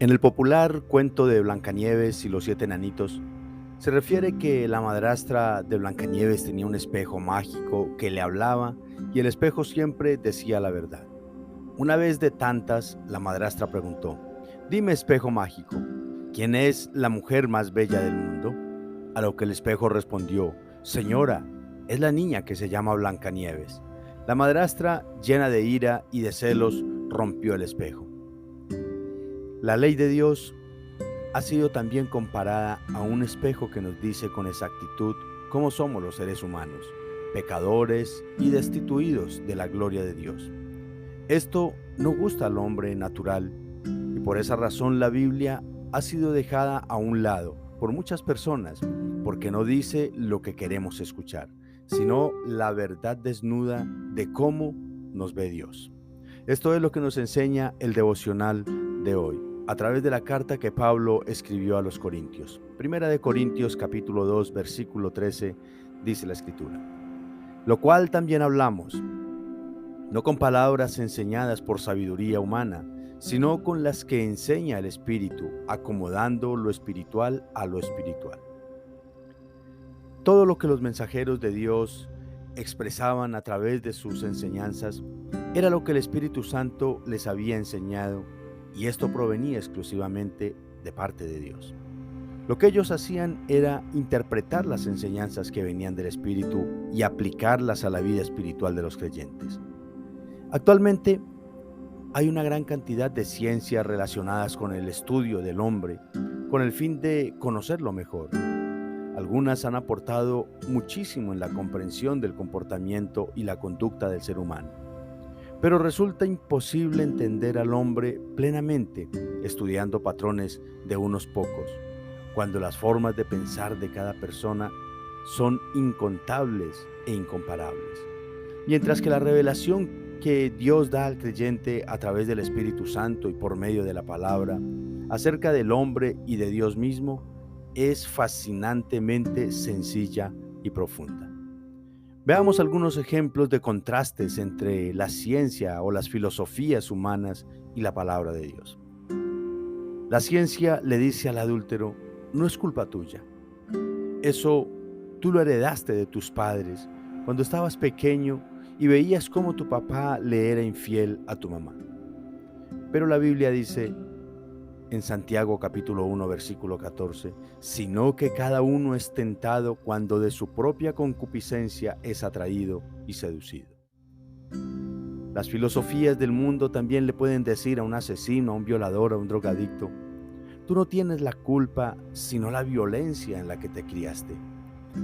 En el popular cuento de Blancanieves y los siete enanitos, se refiere que la madrastra de Blancanieves tenía un espejo mágico que le hablaba y el espejo siempre decía la verdad. Una vez de tantas, la madrastra preguntó: «Dime, espejo mágico, ¿quién es la mujer más bella del mundo?». A lo que el espejo respondió: «Señora, es la niña que se llama Blancanieves». La madrastra, llena de ira y de celos, rompió el espejo. La ley de Dios ha sido también comparada a un espejo que nos dice con exactitud cómo somos los seres humanos, pecadores y destituidos de la gloria de Dios. Esto no gusta al hombre natural y por esa razón la Biblia ha sido dejada a un lado por muchas personas porque no dice lo que queremos escuchar, sino la verdad desnuda de cómo nos ve Dios. Esto es lo que nos enseña el devocional de hoy, a través de la carta que Pablo escribió a los Corintios. Primera de Corintios capítulo 2, versículo 13, dice la Escritura: «Lo cual también hablamos, no con palabras enseñadas por sabiduría humana, sino con las que enseña el Espíritu, acomodando lo espiritual a lo espiritual». Todo lo que los mensajeros de Dios expresaban a través de sus enseñanzas era lo que el Espíritu Santo les había enseñado, y esto provenía exclusivamente de parte de Dios. Lo que ellos hacían era interpretar las enseñanzas que venían del Espíritu y aplicarlas a la vida espiritual de los creyentes. Actualmente hay una gran cantidad de ciencias relacionadas con el estudio del hombre, con el fin de conocerlo mejor. Algunas han aportado muchísimo en la comprensión del comportamiento y la conducta del ser humano. Pero resulta imposible entender al hombre plenamente estudiando patrones de unos pocos, cuando las formas de pensar de cada persona son incontables e incomparables. Mientras que la revelación que Dios da al creyente a través del Espíritu Santo y por medio de la palabra acerca del hombre y de Dios mismo es fascinantemente sencilla y profunda. Veamos algunos ejemplos de contrastes entre la ciencia o las filosofías humanas y la palabra de Dios. La ciencia le dice al adúltero: «No es culpa tuya. Eso tú lo heredaste de tus padres cuando estabas pequeño y veías cómo tu papá le era infiel a tu mamá». Pero la Biblia dice en Santiago capítulo 1 versículo 14: «Sino que cada uno es tentado cuando de su propia concupiscencia es atraído y seducido». Las filosofías del mundo también le pueden decir a un asesino, a un violador, a un drogadicto: «Tú no tienes la culpa, sino la violencia en la que te criaste.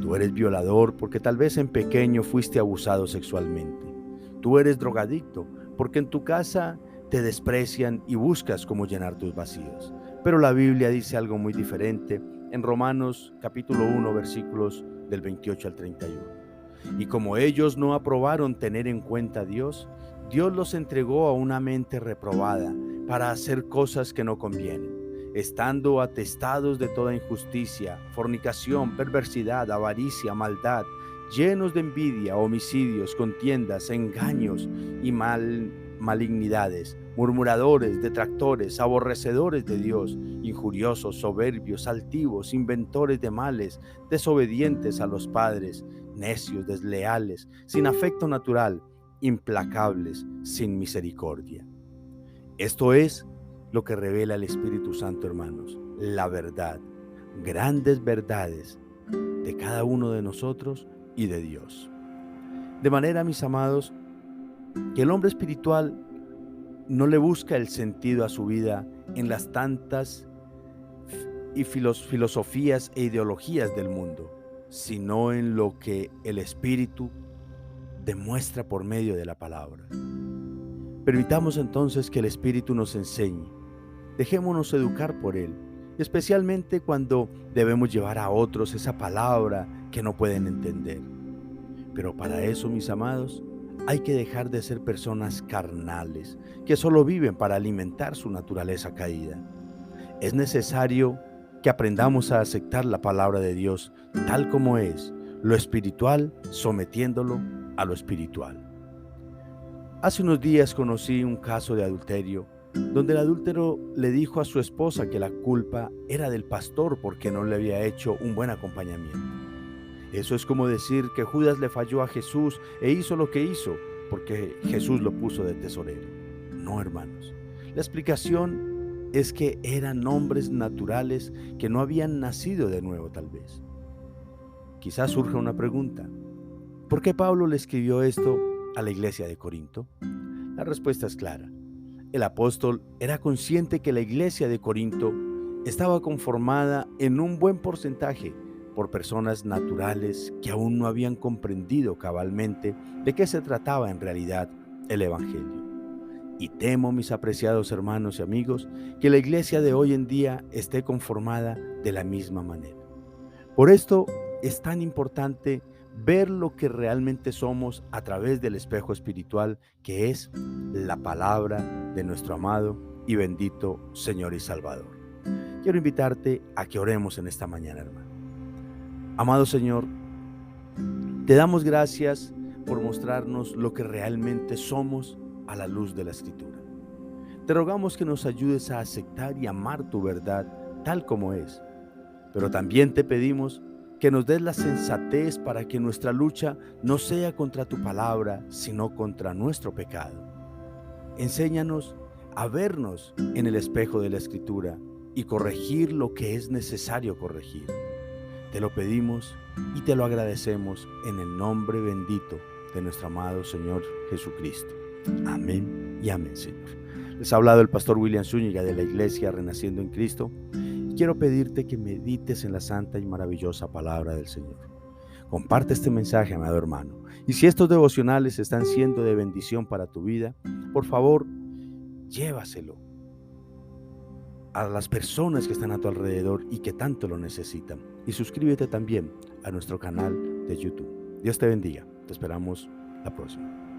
Tú eres violador porque tal vez en pequeño fuiste abusado sexualmente. Tú eres drogadicto porque en tu casa te desprecian y buscas cómo llenar tus vacíos». Pero la Biblia dice algo muy diferente en Romanos capítulo 1 versículos del 28 al 31. «Y como ellos no aprobaron tener en cuenta a Dios, Dios los entregó a una mente reprobada para hacer cosas que no convienen, estando atestados de toda injusticia, fornicación, perversidad, avaricia, maldad, llenos de envidia, homicidios, contiendas, engaños y malignidades, murmuradores, detractores, aborrecedores de Dios, injuriosos, soberbios, altivos, inventores de males, desobedientes a los padres, necios, desleales, sin afecto natural, implacables, sin misericordia». Esto es lo que revela el Espíritu Santo, hermanos, la verdad, grandes verdades de cada uno de nosotros y de Dios. De manera, mis amados, que el hombre espiritual no le busca el sentido a su vida en las tantas filosofías e ideologías del mundo, sino en lo que el Espíritu demuestra por medio de la palabra. Permitamos entonces que el Espíritu nos enseñe. Dejémonos educar por Él, especialmente cuando debemos llevar a otros esa palabra que no pueden entender. Pero para eso, mis amados, hay que dejar de ser personas carnales, que solo viven para alimentar su naturaleza caída. Es necesario que aprendamos a aceptar la palabra de Dios tal como es, lo espiritual sometiéndolo a lo espiritual. Hace unos días conocí un caso de adulterio donde el adúltero le dijo a su esposa que la culpa era del pastor porque no le había hecho un buen acompañamiento. Eso es como decir que Judas le falló a Jesús e hizo lo que hizo porque Jesús lo puso de tesorero. No, hermanos. La explicación es que eran hombres naturales que no habían nacido de nuevo, tal vez. Quizás surja una pregunta. ¿Por qué Pablo le escribió esto a la iglesia de Corinto? La respuesta es clara. El apóstol era consciente que la iglesia de Corinto estaba conformada en un buen porcentaje por personas naturales que aún no habían comprendido cabalmente de qué se trataba en realidad el Evangelio. Y temo, mis apreciados hermanos y amigos, que la iglesia de hoy en día esté conformada de la misma manera. Por esto es tan importante ver lo que realmente somos a través del espejo espiritual que es la palabra de nuestro amado y bendito Señor y Salvador. Quiero invitarte a que oremos en esta mañana, hermano. Amado Señor, te damos gracias por mostrarnos lo que realmente somos a la luz de la Escritura. Te rogamos que nos ayudes a aceptar y amar tu verdad tal como es, pero también te pedimos que nos des la sensatez para que nuestra lucha no sea contra tu palabra, sino contra nuestro pecado. Enséñanos a vernos en el espejo de la Escritura y corregir lo que es necesario corregir. Te lo pedimos y te lo agradecemos en el nombre bendito de nuestro amado Señor Jesucristo. Amén y amén, Señor. Les ha hablado el pastor William Zúñiga de la Iglesia Renaciendo en Cristo. Quiero pedirte que medites en la santa y maravillosa palabra del Señor. Comparte este mensaje, amado hermano. Y si estos devocionales están siendo de bendición para tu vida, por favor, llévaselo a las personas que están a tu alrededor y que tanto lo necesitan. Y suscríbete también a nuestro canal de YouTube. Dios te bendiga. Te esperamos la próxima.